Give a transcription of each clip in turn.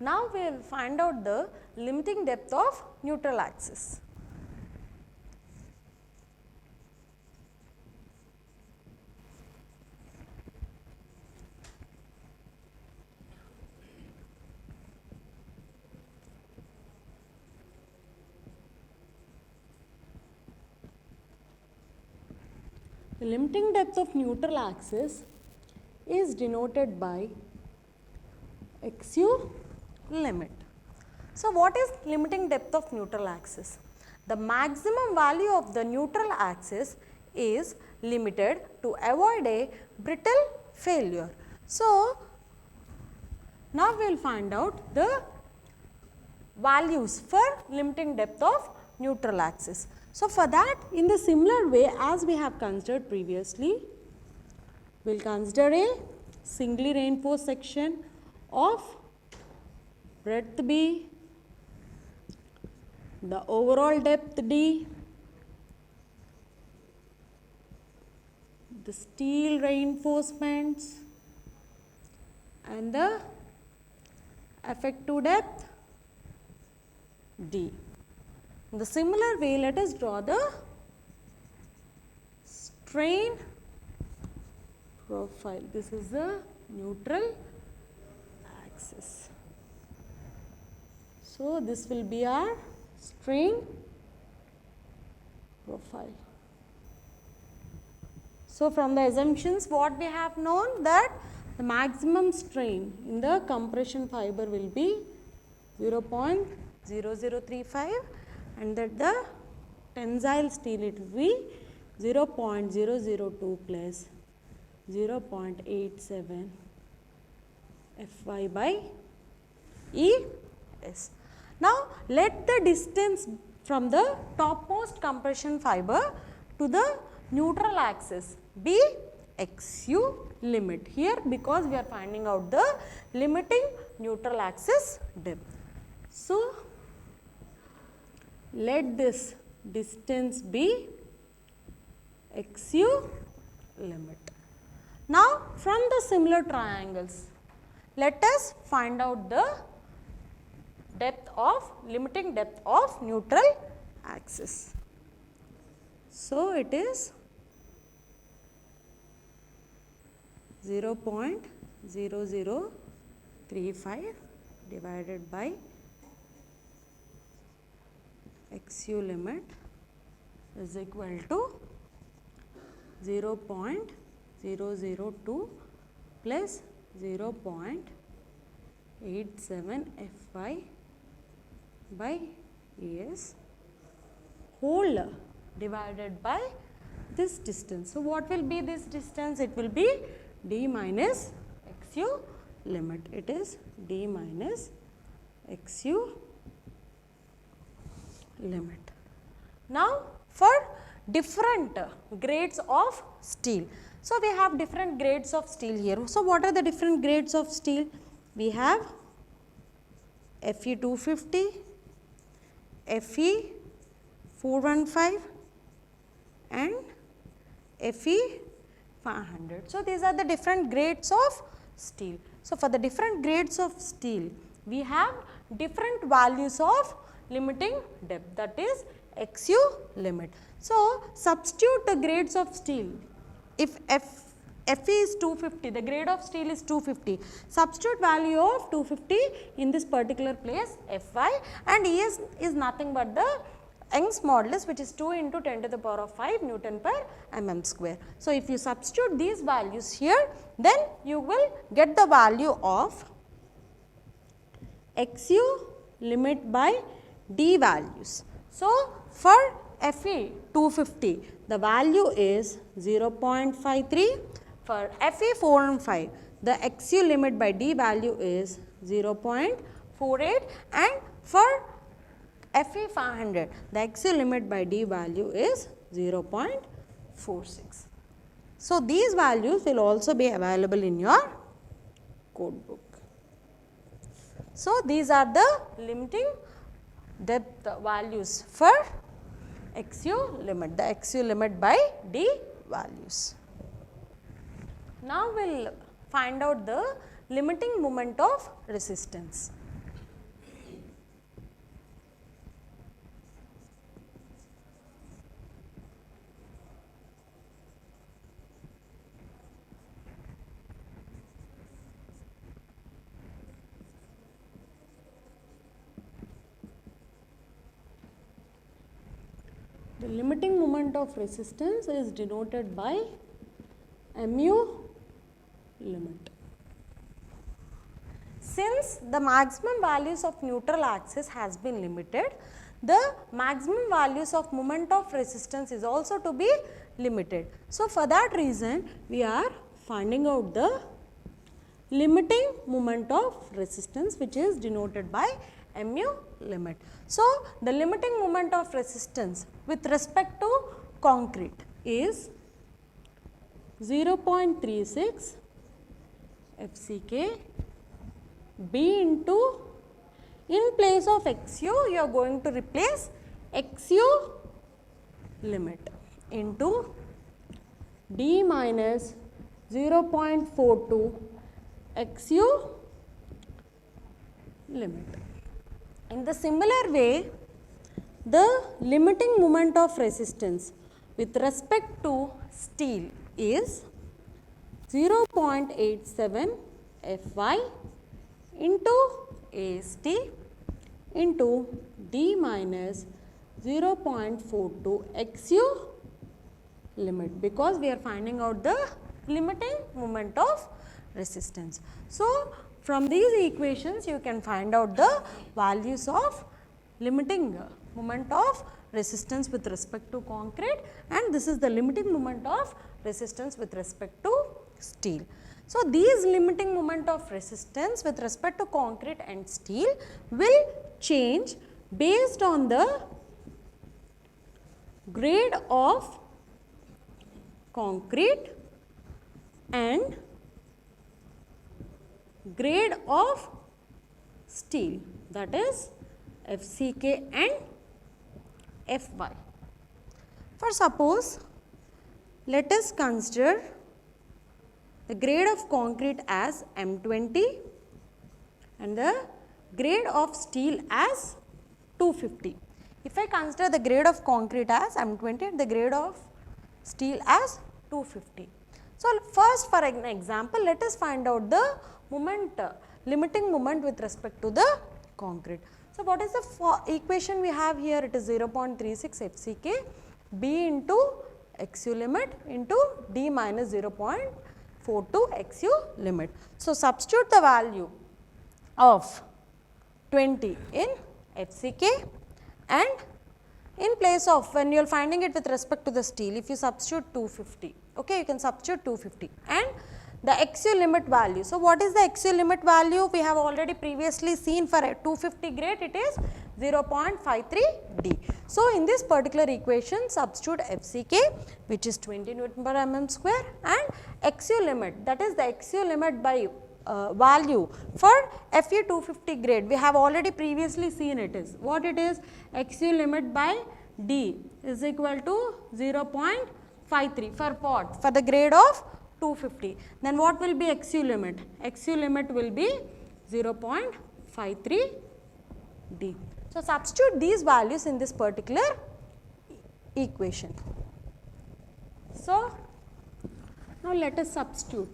Now we will find out the limiting depth of neutral axis. The limiting depth of neutral axis is denoted by XU limit. So, what is limiting depth of neutral axis? The maximum value of the neutral axis is limited to avoid a brittle failure. So, now we will find out the values for limiting depth of neutral axis. So, for that, in the similar way as we have considered previously, we will consider a singly reinforced section of breadth B, the overall depth D, the steel reinforcements and the effective depth D. In the similar way, let us draw the strain profile. This is the neutral axis. So, this will be our strain profile. So, from the assumptions what we have known that the maximum strain in the compression fiber will be 0.0035 and that the tensile steel it will be 0.002 plus 0.87 Fy by Es. Now, let the distance from the topmost compression fiber to the neutral axis be XU limit here, because we are finding out the limiting neutral axis depth. So, let this distance be XU limit. Now, from the similar triangles, let us find out the depth of limiting depth of neutral axis. So, it is 0.0035 divided by XU limit is equal to 0.002 plus 0.87 Fy by Es whole divided by this distance. So, what will be this distance? It will be D minus XU limit. It is D minus XU limit. Now, for different grades of steel. So, we have different grades of steel here. So, what are the different grades of steel? We have Fe 250, Fe 415 and Fe 500. So, these are the different grades of steel. So, for the different grades of steel, we have different values of limiting depth, that is XU limit. So, substitute the grades of steel. If Fe is 250, the grade of steel is 250, substitute value of 250 in this particular place Fy, and Es is nothing but the Young's modulus, which is 2 into 10 to the power of 5 Newton per mm square. So, if you substitute these values here, then you will get the value of XU limit by D values. So, for Fe 250, the value is 0.53. For Fe 415, the XU limit by D value is 0.48, and for Fe 500, the XU limit by D value is 0.46. So, these values will also be available in your code book. So, these are the limiting depth values for XU limit, the XU limit by D values. Now, we will find out the limiting moment of resistance. The limiting moment of resistance is denoted by mu limit. Since the maximum values of neutral axis has been limited, the maximum values of moment of resistance is also to be limited. So, for that reason we are finding out the limiting moment of resistance, which is denoted by mu limit. So, the limiting moment of resistance with respect to concrete is 0.36 FCK B into, in place of XU you are going to replace XU limit into D minus 0.42 XU limit. In the similar way, the limiting moment of resistance with respect to steel is 0.87 Fy into AST into D minus 0.42 XU limit, because we are finding out the limiting moment of resistance. So, from these equations you can find out the values of limiting moment of resistance with respect to concrete, and this is the limiting moment of resistance with respect to steel. So, these limiting moment of resistance with respect to concrete and steel will change based on the grade of concrete and grade of steel, that is FCK and Fy. For suppose, let us consider the grade of concrete as M20 and the grade of steel as 250. If I consider the grade of concrete as M20 and the grade of steel as 250. So, first for an example, let us find out the moment, limiting moment with respect to the concrete. So, what is the equation we have here? It is 0.36 FCK B into XU limit into D minus 0.42 XU limit. So, substitute the value of 20 in FCK, and in place of, when you are finding it with respect to the steel, if you substitute 250, okay, you can substitute 250 and the XU limit value. So, what is the XU limit value? We have already previously seen for a 250 grade it is 0.53 D. So, in this particular equation substitute FCK, which is 20 Newton per mm square, and XU limit, that is the XU limit by value for Fe 250 grade. We have already previously seen it is, what it is, XU limit by D is equal to 0.53 for what? For the grade of 250. Then what will be XU limit? XU limit will be 0.53 D. So, substitute these values in this particular equation. So, now let us substitute.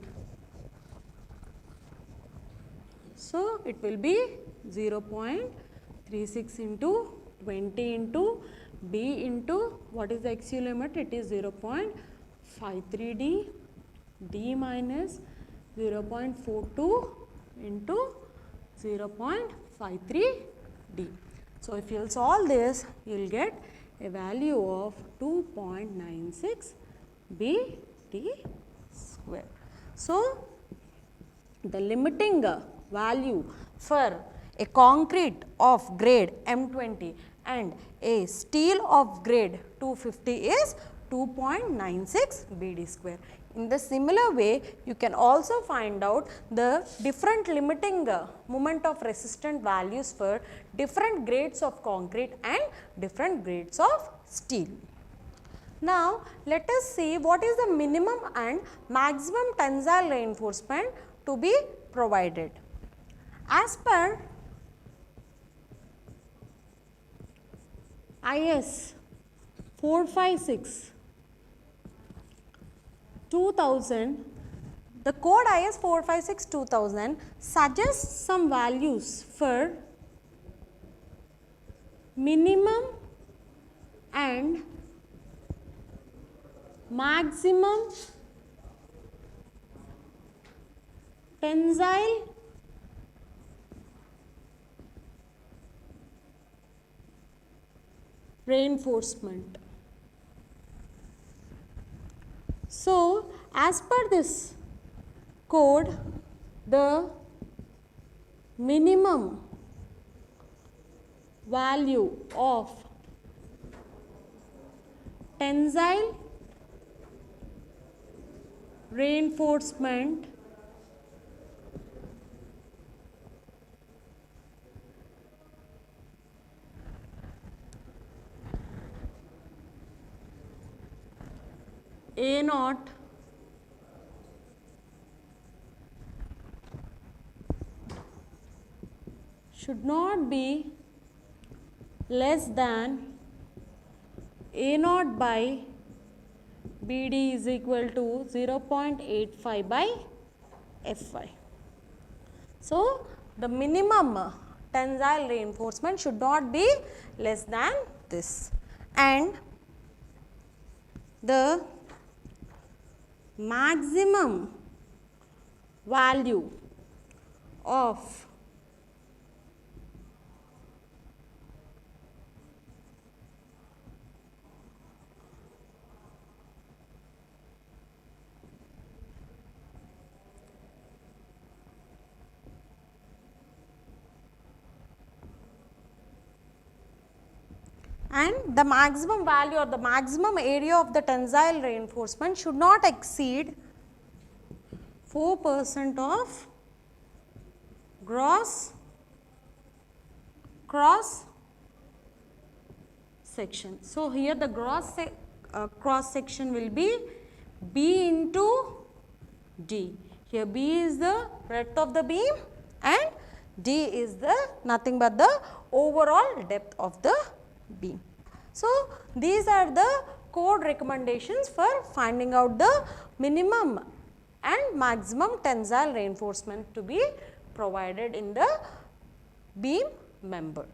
So, it will be 0.36 into 20 into B into, what is the XU limit? It is 0.53 D, D minus 0.42 into 0.53 D. So, if you will solve this, you will get a value of 2.96 B D square. So, the limiting value for a concrete of grade M20 and a steel of grade 250 is 2.96 BD square. In the similar way, you can also find out the different limiting moment of resistant values for different grades of concrete and different grades of steel. Now, let us see what is the minimum and maximum tensile reinforcement to be provided. As per IS 456 2000, the code IS 456 2000 suggests some values for minimum and maximum tensile reinforcement. So, as per this code, the minimum value of tensile reinforcement A naught should not be less than A naught by BD is equal to 0.85 by Fy. So, the minimum tensile reinforcement should not be less than this, and the maximum value of and the maximum value or the maximum area of the tensile reinforcement should not exceed 4% of gross cross section. So, here the cross section will be B into D. Here B is the breadth of the beam and D is the nothing but the overall depth of the beam. So, these are the code recommendations for finding out the minimum and maximum tensile reinforcement to be provided in the beam member.